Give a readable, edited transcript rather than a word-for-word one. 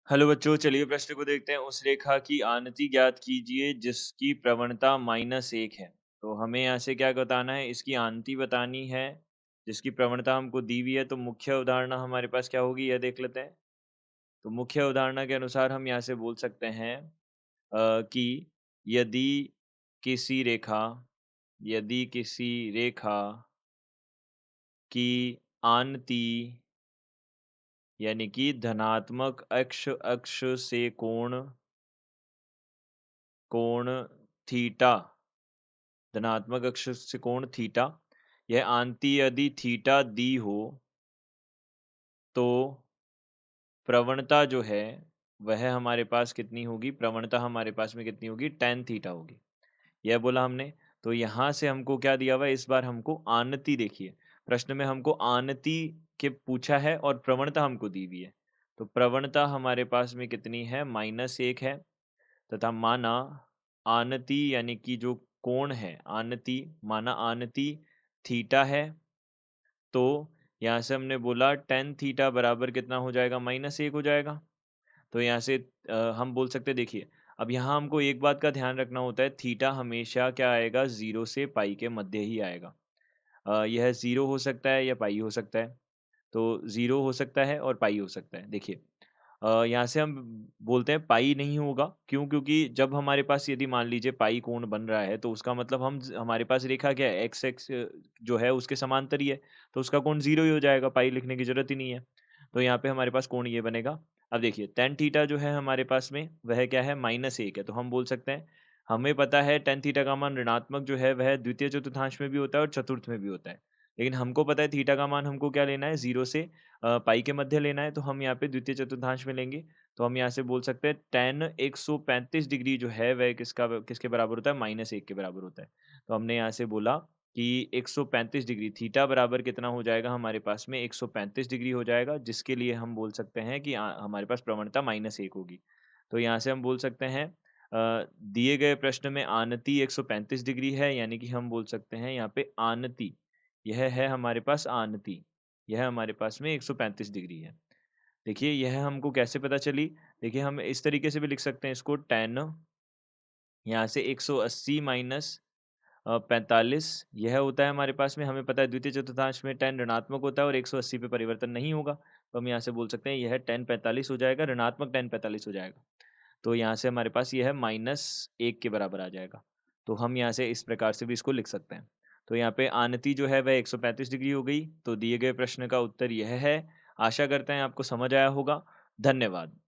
Hello बच्चों, चलिए प्रश्न को देखते हैं। उस रेखा की आनति ज्ञात कीजिए जिसकी प्रवणता -1 है। तो हमें यहाँ से क्या बताना है, इसकी आनति बतानी है जिसकी प्रवणता हमको दी हुई है। तो मुख्य अवधारणा हमारे पास क्या होगी, यह देख लेते हैं। तो मुख्य अवधारणा के अनुसार हम यहाँ से बोल सकते हैं कि यदि किसी रेखा यदि किसी रेखा की आनति यानी कि धनात्मक अक्ष अक्ष से कोण कोण थीटा धनात्मक अक्ष से कोण थीटा, यह आंति यदि थीटा दी हो तो प्रवणता जो है वह हमारे पास कितनी होगी, प्रवणता हमारे पास में कितनी होगी, tan थीटा होगी। यह बोला हमने। तो यहाँ से हमको क्या दिया हुआ है, इस बार हमको आनति देखिए, प्रश्न में हमको आनति के पूछा है और प्रवणता हमको दी हुई है। तो प्रवणता हमारे पास में कितनी है, -1 है, तथा माना आनति यानी कि जो कोण है, आनति माना आनति थीटा है। तो यहाँ से हमने बोला tan थीटा बराबर कितना हो जाएगा, -1 हो जाएगा। तो यहाँ से हम बोल सकते हैं, देखिए अब यहाँ हमको एक बात का ध्यान रखना होता है, थीटा हमेशा क्या आएगा, 0 से पाई के मध्य ही आएगा। यह 0 हो सकता है या पाई हो सकता है। तो 0 हो सकता है और पाई हो सकता है। देखिए यहाँ से हम बोलते हैं पाई नहीं होगा, क्यों? क्योंकि जब हमारे पास यदि मान लीजिए पाई कोण बन रहा है, तो उसका मतलब हमारे पास रेखा क्या है, एक्स एक्स जो है उसके समांतर ही है, तो उसका कोण 0 ही हो जाएगा, पाई लिखने की ज़रूरत ही नहीं है। तो यहाँ पे हमारे पास कोण ये बनेगा। अब देखिए tan थीटा जो है हमारे पास में, वह क्या है, -1 है। तो हम बोल सकते हैं, हमें पता है tan थीटा का मान ऋणात्मक जो है वह द्वितीय चतुर्थांश में भी होता है और चतुर्थ में भी होता है। लेकिन हमको पता है थीटा का मान हमको क्या लेना है, 0 से पाई के मध्य लेना है, तो हम यहाँ पे द्वितीय चतुर्थांश में लेंगे। तो हम यहाँ से बोल सकते हैं tan 135 डिग्री जो है वह किसके बराबर होता है, -1 के बराबर होता है। तो हमने यहाँ से बोला कि 135 डिग्री थीटा बराबर कितना हो जाएगा, हमारे पास में 135 डिग्री हो जाएगा, जिसके लिए हम बोल सकते हैं कि हमारे पास प्रवणता -1 होगी। तो यहाँ से हम बोल सकते हैं दिए गए प्रश्न में आनति 135 डिग्री है, यानी कि हम बोल सकते हैं यहाँ पे आनति, यह है हमारे पास आनति, यह हमारे पास में 135 डिग्री है। देखिए यह हमको कैसे पता चली? देखिए हम इस तरीके से भी लिख सकते हैं इसको, tan यहाँ से 180 माइनस 45 यह होता है हमारे पास में, हमें पता है द्वितीय चतुर्थांश में tan ऋणात्मक होता है और 180 पे परिवर्तन नहीं होगा। तो हम यहाँ से बोल सकते हैं यह tan 45 हो जाएगा, ऋणात्मक tan 45 हो जाएगा। तो यहाँ से हमारे पास यह -1 के बराबर आ जाएगा। तो हम यहाँ से इस प्रकार से भी इसको लिख सकते हैं। तो यहाँ पे आनति जो है वह 135 डिग्री हो गई। तो दिए गए प्रश्न का उत्तर यह है। आशा करते हैं आपको समझ आया होगा। धन्यवाद।